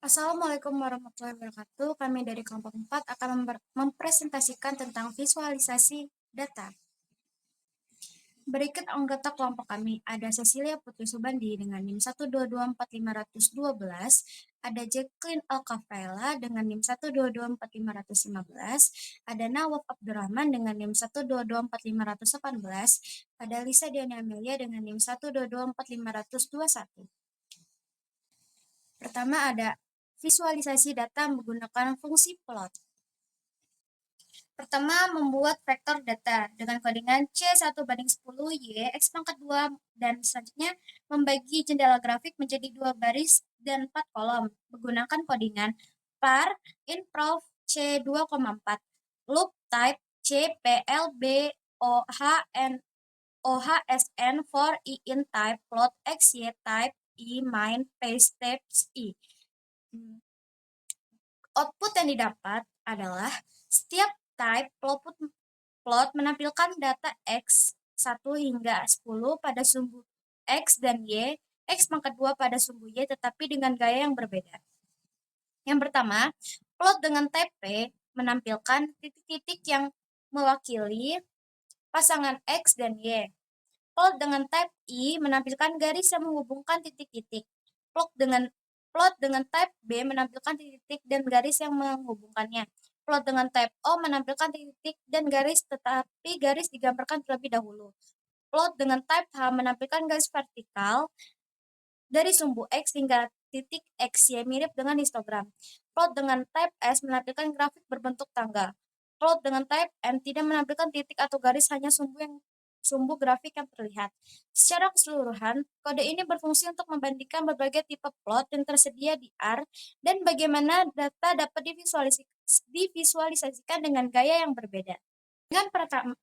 Assalamualaikum warahmatullahi wabarakatuh. Kami dari kelompok 4 akan mempresentasikan tentang visualisasi data. Berikut anggota kelompok kami. Ada Cecilia Putri Subandi dengan NIM 1224512, ada Jacqueline Alkafaela dengan NIM 1224515, ada Nawaf Abdurrahman dengan NIM 1224518, ada Lisa Diana Amelia dengan NIM 1224521. Pertama ada visualisasi data menggunakan fungsi plot. Pertama, membuat vektor data dengan kodingan C1/10 Y, X pangkat 2, dan selanjutnya membagi jendela grafik menjadi 2 baris dan 4 kolom menggunakan kodingan par inprov C2,4, loop type CPLB OHSN for I in type plot XY type I main paste steps I. Output yang didapat adalah setiap type plot menampilkan data X 1 hingga 10 pada sumbu X dan Y, X pangkat 2 pada sumbu Y, tetapi dengan gaya yang berbeda. Yang pertama, plot dengan type P menampilkan titik-titik yang mewakili pasangan X dan Y. Plot dengan type I menampilkan garis yang menghubungkan titik-titik. Plot dengan type B menampilkan titik-titik dan garis yang menghubungkannya. Plot dengan type O menampilkan titik-titik dan garis, tetapi garis digambarkan terlebih dahulu. Plot dengan type H menampilkan garis vertikal dari sumbu X hingga titik XY mirip dengan histogram. Plot dengan type S menampilkan grafik berbentuk tangga. Plot dengan type M tidak menampilkan titik atau garis, hanya sumbu grafik yang terlihat. Secara keseluruhan, kode ini berfungsi untuk membandingkan berbagai tipe plot yang tersedia di R dan bagaimana data dapat divisualisasikan dengan gaya yang berbeda.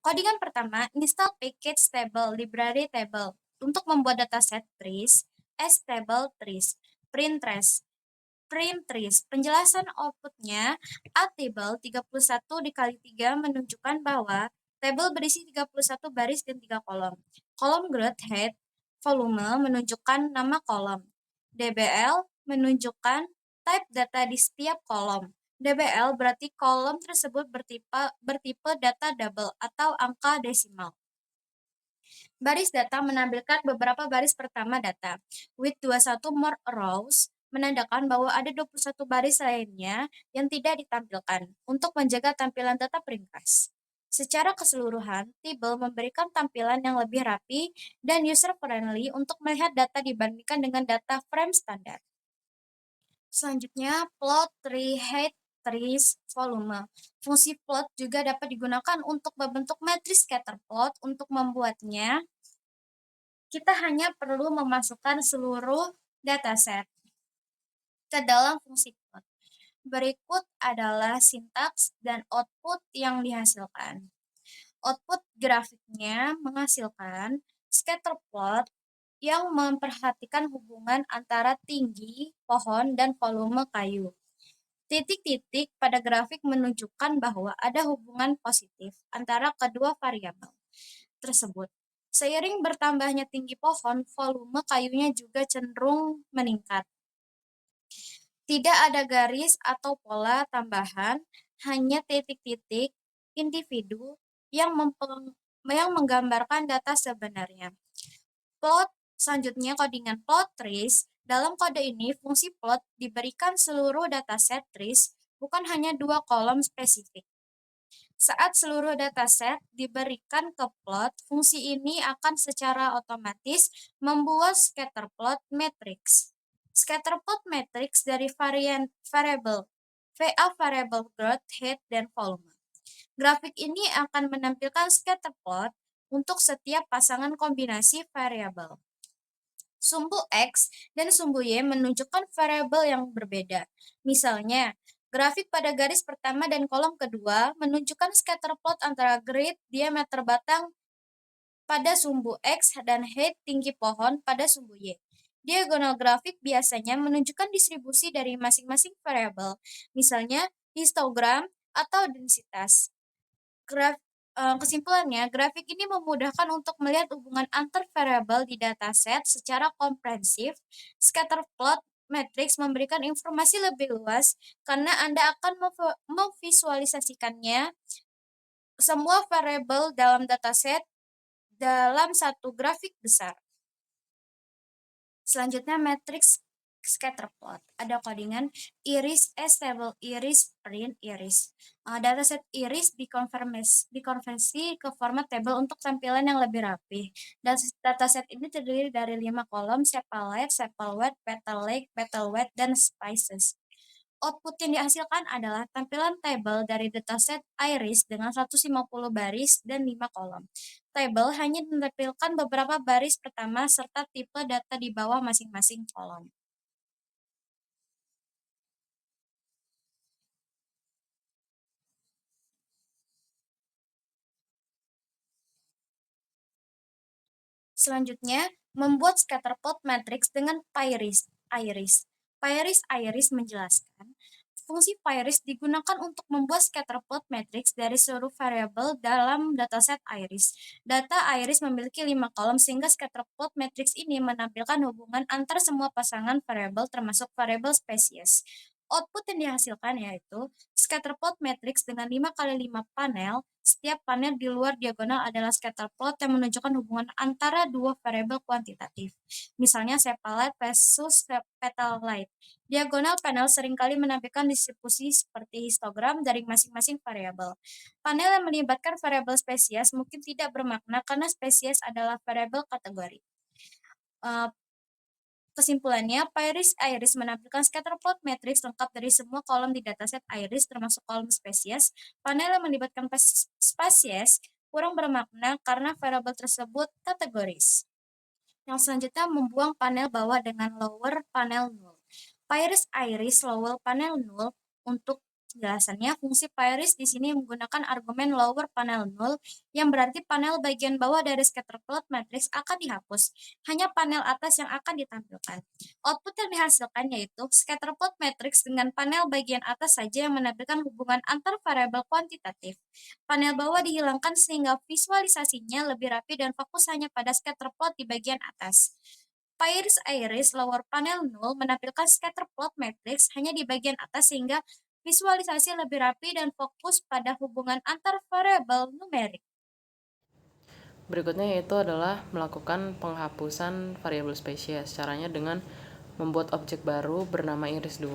Kodingan pertama, install package table library table untuk membuat dataset trees, table trees, print trees. Penjelasan outputnya, a table 31 dikali 3 menunjukkan bahwa tabel berisi 31 baris dan 3 kolom. Kolom growth height volume menunjukkan nama kolom. DBL menunjukkan type data di setiap kolom. DBL berarti kolom tersebut bertipe data double atau angka desimal. Baris data menampilkan beberapa baris pertama data. With 21 more rows menandakan bahwa ada 21 baris lainnya yang tidak ditampilkan untuk menjaga tampilan data peringkas. Secara keseluruhan, table memberikan tampilan yang lebih rapi dan user-friendly untuk melihat data dibandingkan dengan data frame standar. Selanjutnya, plot tree height trees volume. Fungsi plot juga dapat digunakan untuk membentuk matriks scatter plot. Untuk membuatnya, kita hanya perlu memasukkan seluruh dataset ke dalam fungsi plot. Berikut adalah sintaks dan output yang dihasilkan. Output grafiknya menghasilkan scatter plot yang memperhatikan hubungan antara tinggi pohon dan volume kayu. Titik-titik pada grafik menunjukkan bahwa ada hubungan positif antara kedua variabel tersebut. Seiring bertambahnya tinggi pohon, volume kayunya juga cenderung meningkat. Tidak ada garis atau pola tambahan, hanya titik-titik individu yang menggambarkan data sebenarnya. Plot selanjutnya kodingan plot trees. Dalam kode ini, fungsi plot diberikan seluruh dataset trees, bukan hanya 2 kolom spesifik. Saat seluruh dataset diberikan ke plot, fungsi ini akan secara otomatis membuat scatterplot matrix. Scatterplot matrix dari variabel VA variabel growth, height, dan volume. Grafik ini akan menampilkan scatterplot untuk setiap pasangan kombinasi variabel. Sumbu X dan sumbu Y menunjukkan variabel yang berbeda. Misalnya, grafik pada garis pertama dan kolom kedua menunjukkan scatterplot antara grade diameter batang pada sumbu X dan height tinggi pohon pada sumbu Y. Diagonal grafik biasanya menunjukkan distribusi dari masing-masing variabel, misalnya histogram atau densitas. Kesimpulannya, grafik ini memudahkan untuk melihat hubungan antar variabel di dataset secara komprehensif. Scatterplot matrix memberikan informasi lebih luas karena Anda akan memvisualisasikannya semua variabel dalam dataset dalam satu grafik besar. Selanjutnya matrix scatter plot. Ada codingan iris stable iris print iris. Dataset iris dikonversi ke format table untuk tampilan yang lebih rapi. Dataset ini terdiri dari 5 kolom: sepalette, sepalweight, petal length, petal weight, dan spices. Output yang dihasilkan adalah tampilan tabel dari dataset iris dengan 150 baris dan 5 kolom. Tabel hanya menampilkan beberapa baris pertama serta tipe data di bawah masing-masing kolom. Selanjutnya, membuat scatterplot matrix dengan Iris. Iris menjelaskan, fungsi Iris digunakan untuk membuat scatterplot matrix dari seluruh variabel dalam dataset iris. Data iris memiliki 5 kolom sehingga scatterplot matrix ini menampilkan hubungan antar semua pasangan variabel termasuk variabel spesies. Output yang dihasilkan yaitu scatterplot matrix dengan 5 kali 5 panel. Setiap panel di luar diagonal adalah scatterplot yang menunjukkan hubungan antara dua variabel kuantitatif. Misalnya sepalette versus petal light. Diagonal panel seringkali menampilkan distribusi seperti histogram dari masing-masing variabel. Panel yang melibatkan variabel spesies mungkin tidak bermakna karena spesies adalah variabel kategori. Kesimpulannya, iris menampilkan scatterplot matrix lengkap dari semua kolom di dataset iris termasuk kolom spesies. Panel yang melibatkan spesies kurang bermakna karena variabel tersebut kategoris. Yang selanjutnya, membuang panel bawah dengan lower panel null. Iris lower panel null. Untuk penjelasannya, fungsi iris di sini menggunakan argumen lower panel null, yang berarti panel bagian bawah dari scatterplot matrix akan dihapus. Hanya panel atas yang akan ditampilkan. Output yang dihasilkan yaitu scatterplot matrix dengan panel bagian atas saja yang menampilkan hubungan antar variabel kuantitatif. Panel bawah dihilangkan sehingga visualisasinya lebih rapi dan fokus hanya pada scatterplot di bagian atas. Iris lower panel null menampilkan scatterplot matrix hanya di bagian atas sehingga visualisasi lebih rapi dan fokus pada hubungan antar variabel numerik. Berikutnya yaitu adalah melakukan penghapusan variabel spesies. Caranya dengan membuat objek baru bernama iris2,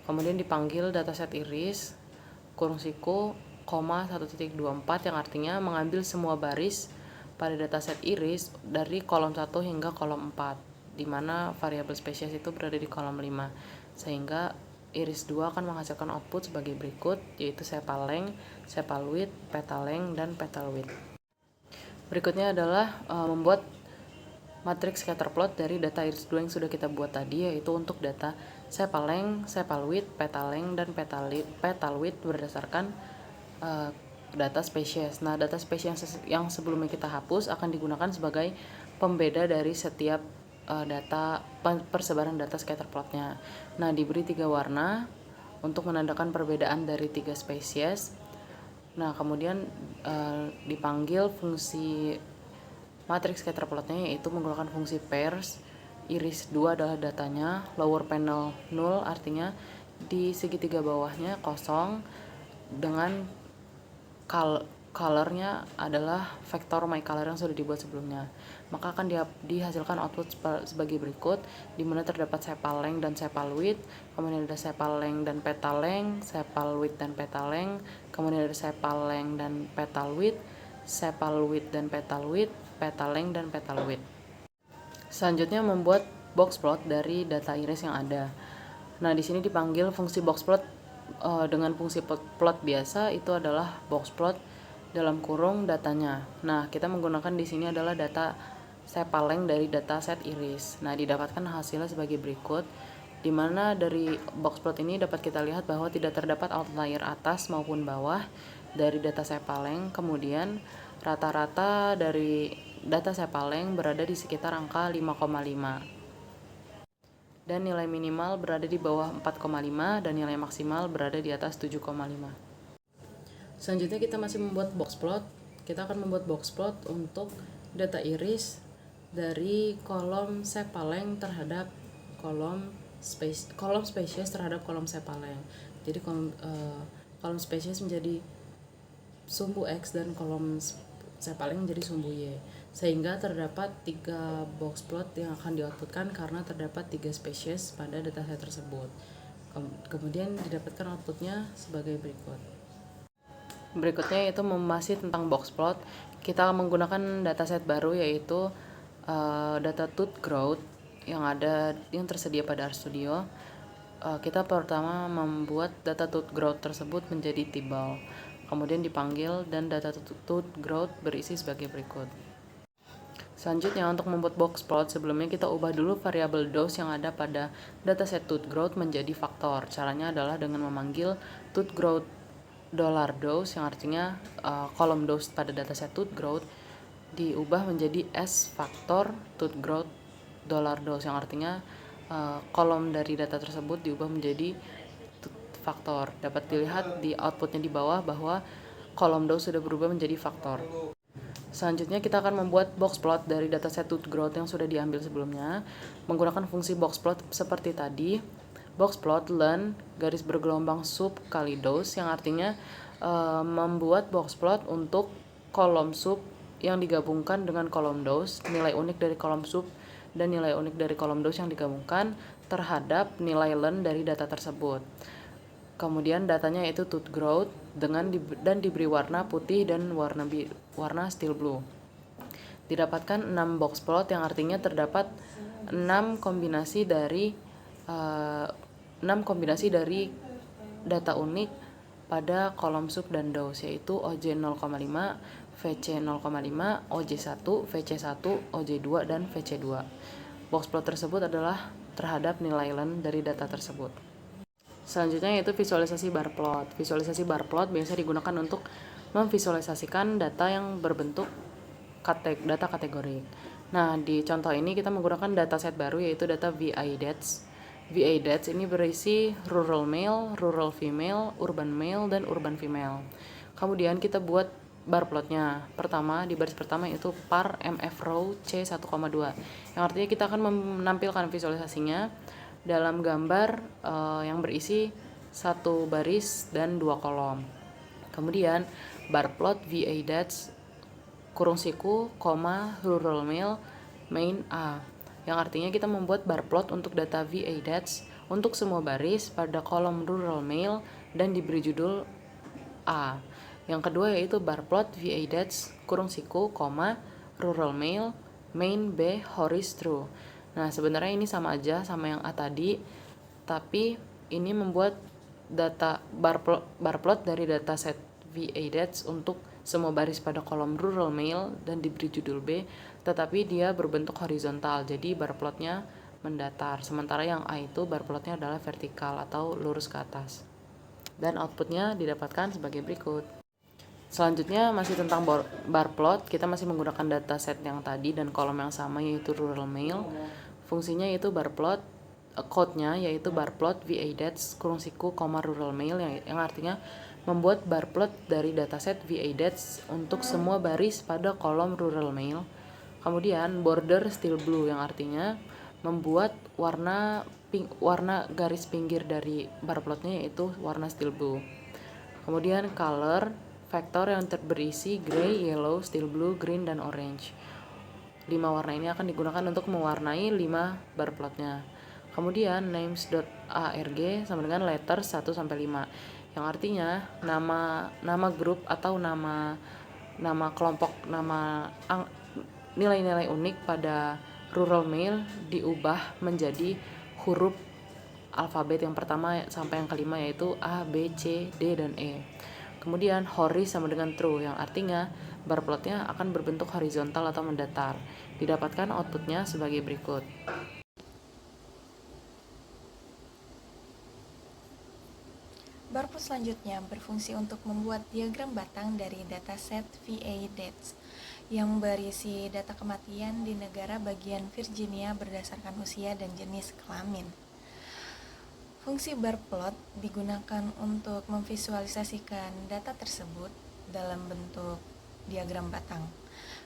kemudian dipanggil dataset iris, kurung siku, 1.24 yang artinya mengambil semua baris pada dataset iris dari kolom 1 hingga kolom 4, di mana variabel spesies itu berada di kolom 5. Sehingga iris2 akan menghasilkan output sebagai berikut, yaitu sepal length, sepal width, petal length, dan petal width. Berikutnya adalah membuat matriks scatterplot dari data iris2 yang sudah kita buat tadi, yaitu untuk data sepal length, sepal width, petal length, dan petal width berdasarkan data spesies. Nah, data spesies yang sebelumnya kita hapus akan digunakan sebagai pembeda dari setiap data persebaran data scatterplotnya. Nah, diberi 3 warna untuk menandakan perbedaan dari 3 spesies. Nah, kemudian dipanggil fungsi matriks scatterplotnya, yaitu menggunakan fungsi pairs. Iris 2 adalah datanya, lower panel null artinya di segitiga bawahnya kosong dengan colornya adalah vektor my color yang sudah dibuat sebelumnya. Maka akan dihasilkan output sebagai berikut, di mana terdapat sepal length dan sepal width, kemudian ada sepal length dan petal length, sepal width dan petal length, kemudian ada sepal length dan petal width, sepal width dan petal width, petal length dan petal width. Selanjutnya membuat box plot dari data iris yang ada. Nah, di sini dipanggil fungsi box plot dengan fungsi plot biasa, itu adalah box plot dalam kurung datanya. Nah, kita menggunakan di sini adalah data sepal length dari data set iris. Nah, didapatkan hasilnya sebagai berikut, di mana dari box plot ini dapat kita lihat bahwa tidak terdapat outlier atas maupun bawah dari data sepal length. Kemudian rata-rata dari data sepal length berada di sekitar angka 5,5. Dan nilai minimal berada di bawah 4,5 dan nilai maksimal berada di atas 7,5. Selanjutnya kita masih membuat box plot. Kita akan membuat box plot untuk data iris dari kolom sepal length terhadap kolom kolom spesies terhadap kolom sepaleng. Jadi kolom spesies menjadi sumbu X dan kolom sepaleng menjadi sumbu Y, sehingga terdapat 3 box plot yang akan dioutputkan karena terdapat 3 spesies pada dataset tersebut. Kemudian didapatkan outputnya sebagai berikut. Berikutnya yaitu masih tentang box plot. Kita menggunakan dataset baru yaitu data tooth growth yang tersedia pada RStudio. Kita pertama membuat data tooth growth tersebut menjadi table, kemudian dipanggil dan data tooth growth berisi sebagai berikut. Selanjutnya, untuk membuat box plot, sebelumnya kita ubah dulu variabel dose yang ada pada dataset tooth growth menjadi faktor. Caranya adalah dengan memanggil tooth growth $dose yang artinya kolom dose pada dataset tooth growth diubah menjadi S faktor tooth growth $dose yang artinya kolom dari data tersebut diubah menjadi faktor. Dapat dilihat di outputnya di bawah bahwa kolom dose sudah berubah menjadi faktor. Selanjutnya kita akan membuat box plot dari dataset tooth growth yang sudah diambil sebelumnya menggunakan fungsi box plot seperti tadi. Box plot len garis bergelombang sub kali dose yang artinya membuat box plot untuk kolom sub yang digabungkan dengan kolom dose, nilai unik dari kolom sub dan nilai unik dari kolom dose yang digabungkan terhadap nilai len dari data tersebut. Kemudian datanya yaitu tooth growth dan diberi warna putih dan warna steel blue. Didapatkan 6 box plot yang artinya terdapat 6 kombinasi dari data unik pada kolom sub dan dose, yaitu OJ 0,5, VC 0,5, OJ1, VC1, OJ2 dan VC2. Box plot tersebut adalah terhadap nilai len dari data tersebut. Selanjutnya yaitu visualisasi bar plot. Visualisasi bar plot biasa digunakan untuk memvisualisasikan data yang berbentuk data kategorik. Nah, di contoh ini kita menggunakan dataset baru yaitu data VIDATS. VIDATS ini berisi rural male, rural female, urban male, dan urban female. Kemudian kita buat bar plotnya. Pertama, di baris pertama itu par MF row C1,2. Yang artinya kita akan menampilkan visualisasinya dalam gambar yang berisi 1 baris dan 2 kolom. Kemudian bar plot VIDATS kurung siku, rural male, main A, yang artinya kita membuat bar plot untuk data VIDATS untuk semua baris pada kolom rural male dan diberi judul A. Yang kedua yaitu bar plot VIDATS kurung siku, rural male, main B, horis true. Nah, sebenarnya ini sama aja sama yang A tadi, tapi ini membuat data bar plot dari dataset VIDATS untuk semua baris pada kolom rural male dan diberi judul B, tetapi dia berbentuk horizontal, jadi bar plotnya mendatar. Sementara yang A itu bar plotnya adalah vertikal atau lurus ke atas. Dan outputnya didapatkan sebagai berikut. Selanjutnya masih tentang bar plot, kita masih menggunakan dataset yang tadi dan kolom yang sama yaitu rural male. Fungsinya yaitu bar plot, code-nya yaitu bar plot VIDATS kurung siku, rural male yang artinya membuat bar plot dari dataset VIDATS untuk semua baris pada kolom rural male. Kemudian border steel blue yang artinya membuat warna garis pinggir dari bar plotnya yaitu warna steel blue. Kemudian color vektor yang berisi gray, yellow, steel blue, green, dan orange. 5 warna ini akan digunakan untuk mewarnai 5 bar plotnya. Kemudian names.arg sama dengan letter 1 sampai 5, yang artinya nama grup atau nama kelompok, nilai-nilai unik pada rural male diubah menjadi huruf alfabet yang pertama sampai yang kelima yaitu A, B, C, D, dan E. Kemudian horis sama dengan true yang artinya bar plotnya akan berbentuk horizontal atau mendatar. Didapatkan outputnya sebagai berikut. Bar plot selanjutnya berfungsi untuk membuat diagram batang dari dataset VIDATS yang berisi data kematian di negara bagian Virginia berdasarkan usia dan jenis kelamin. Fungsi bar plot digunakan untuk memvisualisasikan data tersebut dalam bentuk diagram batang.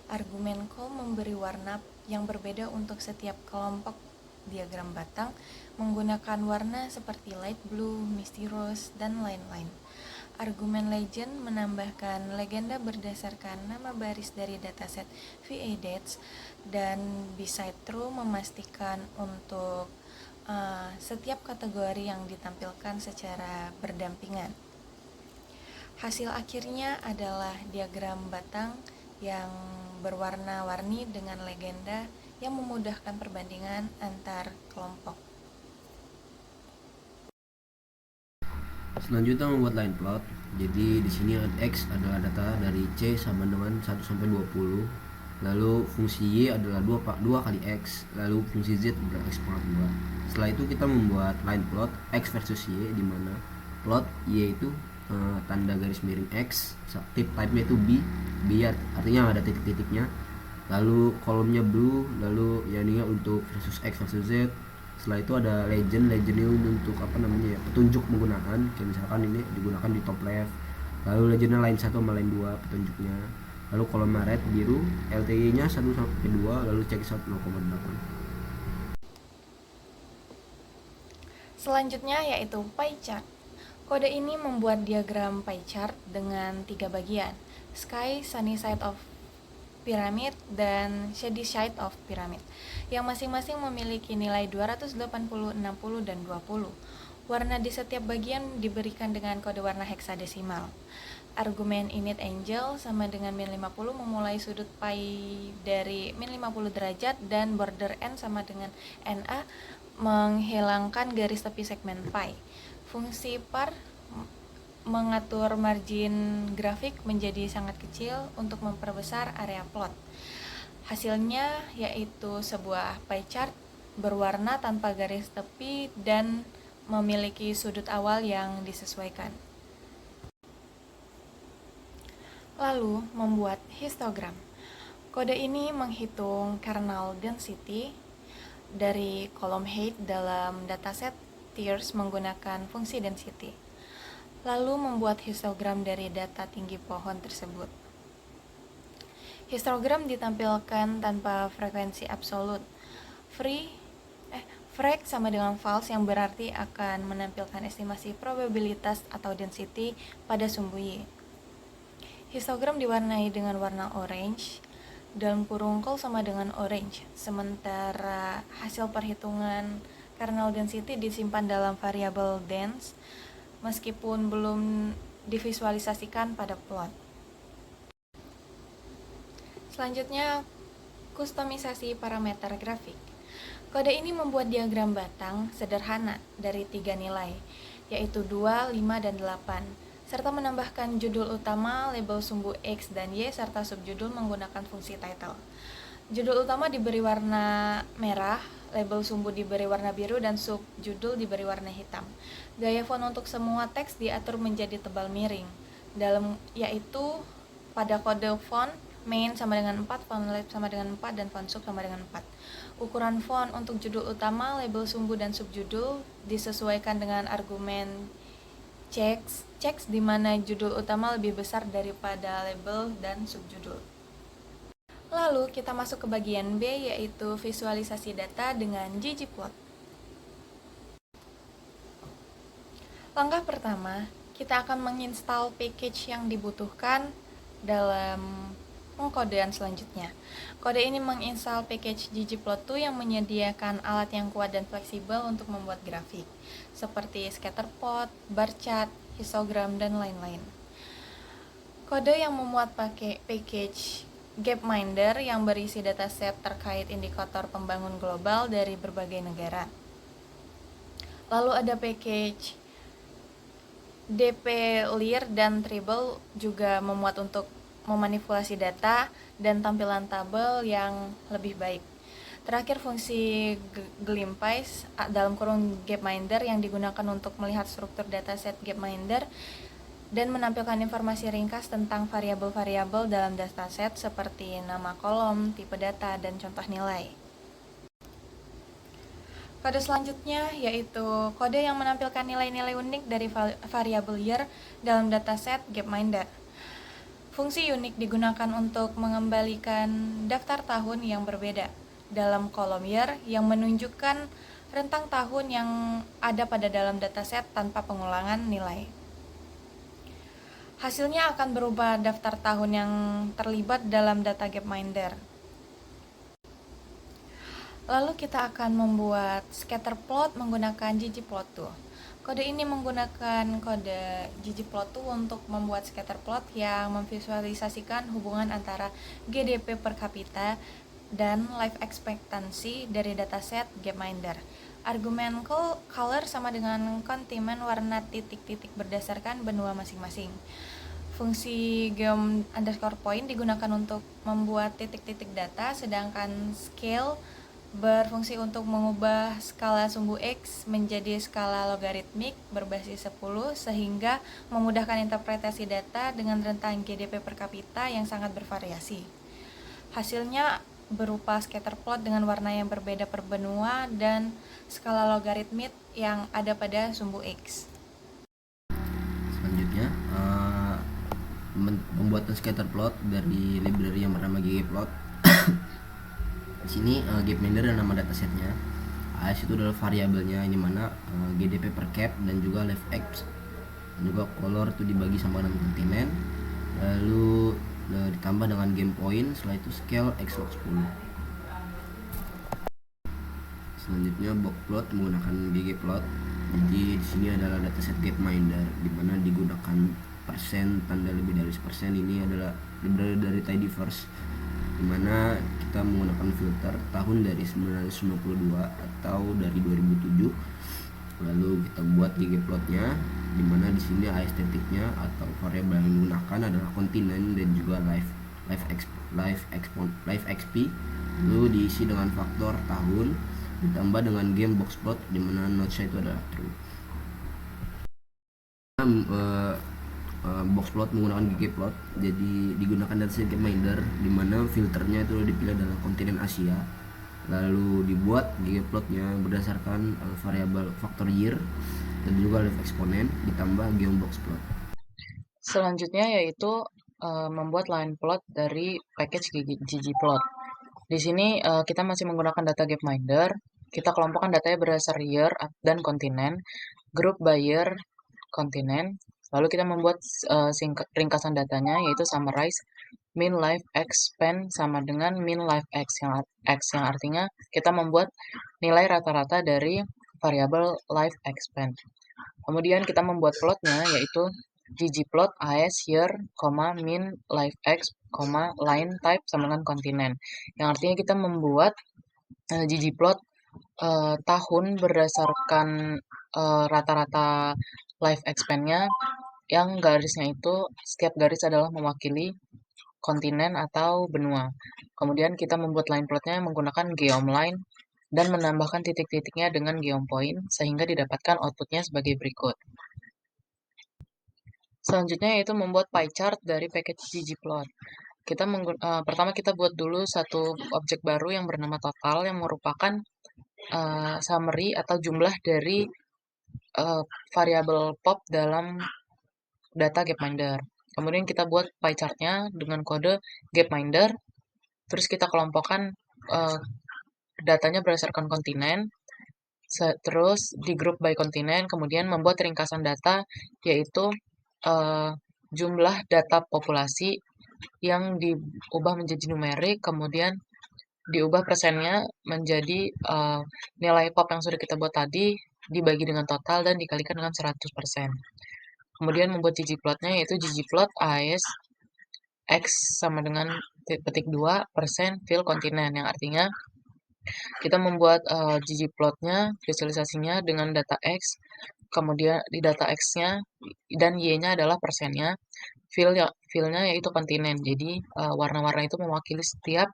Argumen call memberi warna yang berbeda untuk setiap kelompok diagram batang menggunakan warna seperti light blue, misty rose, dan lain-lain. Argumen legend menambahkan legenda berdasarkan nama baris dari dataset VA Dates, dan beside true memastikan untuk setiap kategori yang ditampilkan secara berdampingan. Hasil akhirnya adalah diagram batang yang berwarna-warni dengan legenda yang memudahkan perbandingan antar kelompok. Selanjutnya membuat line plot. Jadi di sini X adalah data dari C sama dengan 1 sampai 20. Lalu fungsi Y adalah 2 kali X, lalu fungsi Z adalah X pangkat 2. Setelah itu kita membuat line plot X versus Y, di mana plot Y itu tanda garis miring X, type-nya itu B artinya ada titik-titiknya. Lalu kolomnya blue, lalu yang ini untuk versus X versus Z. Setelah itu ada legend ini untuk petunjuk menggunakan, kayak misalkan ini digunakan di top left. Lalu legendnya line 1 sama line 2 petunjuknya. Lalu kolom red biru, LTY nya 1 sampai 2, lalu check out 0,8. Selanjutnya yaitu pie chart. Kode ini membuat diagram pie chart dengan 3 bagian: sky, sunny side of pyramid, dan shady side of pyramid, yang masing-masing memiliki nilai 280, 60, dan 20. Warna di setiap bagian diberikan dengan kode warna heksadesimal. Argumen init angle sama dengan min 50 memulai sudut pie dari min 50 derajat, dan border n sama dengan NA menghilangkan garis tepi segmen pie. Fungsi par mengatur margin grafik menjadi sangat kecil untuk memperbesar area plot. Hasilnya yaitu sebuah pie chart berwarna tanpa garis tepi dan memiliki sudut awal yang disesuaikan. Lalu membuat histogram. Kode ini menghitung kernel density dari kolom height dalam dataset tiers menggunakan fungsi density. Lalu membuat histogram dari data tinggi pohon tersebut. Histogram ditampilkan tanpa frekuensi absolut. Frek sama dengan false, yang berarti akan menampilkan estimasi probabilitas atau density pada sumbu Y. Histogram diwarnai dengan warna orange, dalam kurung col sama dengan orange, sementara hasil perhitungan kernel density disimpan dalam variabel dense meskipun belum divisualisasikan pada plot. Selanjutnya, kustomisasi parameter grafik. Kode ini membuat diagram batang sederhana dari 3 nilai, yaitu 2, 5, dan 8, serta menambahkan judul utama, label sumbu X dan Y, serta subjudul menggunakan fungsi title. Judul utama diberi warna merah, label sumbu diberi warna biru, dan subjudul diberi warna hitam. Gaya font untuk semua teks diatur menjadi tebal miring, yaitu pada kode font main sama dengan 4, font left sama dengan 4, dan font sub sama dengan 4. Ukuran font untuk judul utama, label sumbu, dan subjudul disesuaikan dengan argumen checks di mana judul utama lebih besar daripada label dan subjudul. Lalu kita masuk ke bagian B, yaitu visualisasi data dengan ggplot. Langkah pertama, kita akan menginstal package yang dibutuhkan dalam pengkodean selanjutnya. Kode ini menginstal package ggplot2 yang menyediakan alat yang kuat dan fleksibel untuk membuat grafik, seperti scatterplot, bar chart, histogram, dan lain-lain. Kode yang memuat package Gapminder yang berisi dataset terkait indikator pembangun global dari berbagai negara. Lalu ada package dplyr dan tribble juga memuat untuk memanipulasi data dan tampilan tabel yang lebih baik. Terakhir, fungsi glimpse dalam kurung Gapminder yang digunakan untuk melihat struktur dataset Gapminder dan menampilkan informasi ringkas tentang variabel-variabel dalam dataset seperti nama kolom, tipe data, dan contoh nilai. Kode selanjutnya yaitu kode yang menampilkan nilai-nilai unik dari variabel year dalam dataset Gapminder. Fungsi unik digunakan untuk mengembalikan daftar tahun yang berbeda. dalam kolom year yang menunjukkan rentang tahun yang ada pada dalam dataset tanpa pengulangan nilai. Hasilnya akan berubah daftar tahun yang terlibat dalam data Gapminder. Lalu kita akan membuat scatter plot menggunakan ggplot2. Kode ini menggunakan kode ggplot2 untuk membuat scatter plot yang memvisualisasikan hubungan antara GDP per kapita dan life expectancy dari dataset Gapminder. Argumen color sama dengan kontimen warna titik-titik berdasarkan benua masing-masing. Fungsi geom_point digunakan untuk membuat titik-titik data, sedangkan scale berfungsi untuk mengubah skala sumbu X menjadi skala logaritmik berbasis 10 sehingga memudahkan interpretasi data dengan rentang GDP per kapita yang sangat bervariasi. Hasilnya berupa scatter plot dengan warna yang berbeda per benua dan skala logaritmik yang ada pada sumbu X. Selanjutnya pembuatan scatter plot dari library yang bernama ggplot. Di sini Gapminder dan nama datasetnya. AS itu adalah variabelnya, ini mana GDP per cap dan juga life x. Dan juga color itu dibagi sama dengan kontinen. Lalu ditambah dengan game point, setelah itu scale x log 10. Selanjutnya box plot menggunakan ggplot. Jadi di sini adalah dataset Gapminder di mana digunakan persen tanda lebih dari 1%. Ini adalah library dari tidyverse di mana kita menggunakan filter tahun dari 1992 atau dari 2007. Lalu kita buat ggplotnya di mana di sini estetiknya atau variabel yang digunakan adalah kontinen dan juga life xp. Lalu diisi dengan faktor tahun ditambah dengan game box plot di mana node-nya itu adalah true. Box plot menggunakan ggplot, jadi digunakan dataset Gapminder di mana filternya itu dipilih dalam kontinen Asia. Lalu dibuat ggplotnya berdasarkan variabel faktor year dan juga life exponent ditambah game box plot. Selanjutnya yaitu membuat line plot dari package ggplot. Di sini kita masih menggunakan data Gapminder. Kita kelompokkan datanya berdasar year dan kontinen, group by year, kontinen. Lalu kita membuat ringkasan datanya yaitu summarize min life expand sama dengan min life x yang artinya kita membuat nilai rata-rata dari variabel life expand. Kemudian kita membuat plotnya yaitu ggplot as year, min life x, line type sama dengan kontinen. Yang artinya kita membuat ggplot tahun berdasarkan rata-rata life expand-nya yang garisnya itu setiap garis adalah mewakili kontinen atau benua. Kemudian kita membuat line plotnya menggunakan geomline dan menambahkan titik-titiknya dengan geompoint sehingga didapatkan outputnya sebagai berikut. Selanjutnya yaitu membuat pie chart dari package ggplot. Pertama kita buat dulu satu objek baru yang bernama total yang merupakan summary atau jumlah dari variabel pop dalam data Gapminder. Kemudian kita buat pie chartnya dengan kode Gapminder. Terus kita kelompokkan datanya berdasarkan kontinen. Terus di group by kontinen. Kemudian membuat ringkasan data yaitu jumlah data populasi yang diubah menjadi numerik. Kemudian diubah persennya menjadi nilai pop yang sudah kita buat tadi dibagi dengan total dan dikalikan dengan 100%. Kemudian membuat ggplotnya yaitu ggplot as x sama dengan petik 2% fill kontinen yang artinya kita membuat ggplotnya visualisasinya dengan data x, kemudian di data x-nya dan y-nya adalah persennya, fill-nya yaitu kontinen. Jadi warna-warna itu mewakili setiap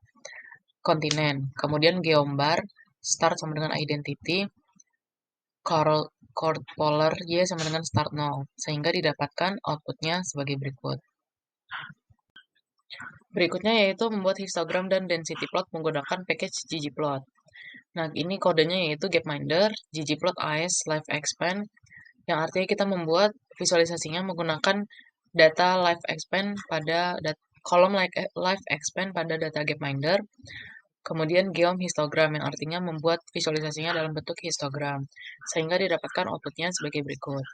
kontinen. Kemudian geombar start sama dengan identity, chord polar y sama dengan start 0 sehingga didapatkan outputnya sebagai berikut. Berikutnya yaitu membuat histogram dan density plot menggunakan package ggplot. Nah, ini kodenya yaitu Gapminder ggplot as life expand yang artinya kita membuat visualisasinya menggunakan data life expand pada kolom life expand pada data Gapminder. Kemudian geom histogram yang artinya membuat visualisasinya dalam bentuk histogram, sehingga didapatkan outputnya sebagai berikut.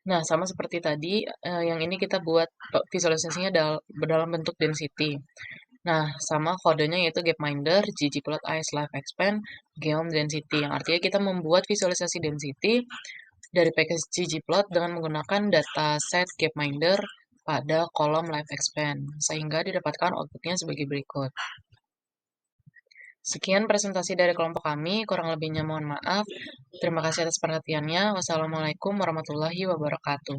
Nah, sama seperti tadi, yang ini kita buat visualisasinya dalam bentuk density. Nah, sama kodenya yaitu gapminder, ggplot is live expand, geom density, yang artinya kita membuat visualisasi density dari package ggplot dengan menggunakan dataset gapminder pada kolom live expand, sehingga didapatkan outputnya sebagai berikut. Sekian presentasi dari kelompok kami, kurang lebihnya mohon maaf. Terima kasih atas perhatiannya. Wassalamualaikum warahmatullahi wabarakatuh.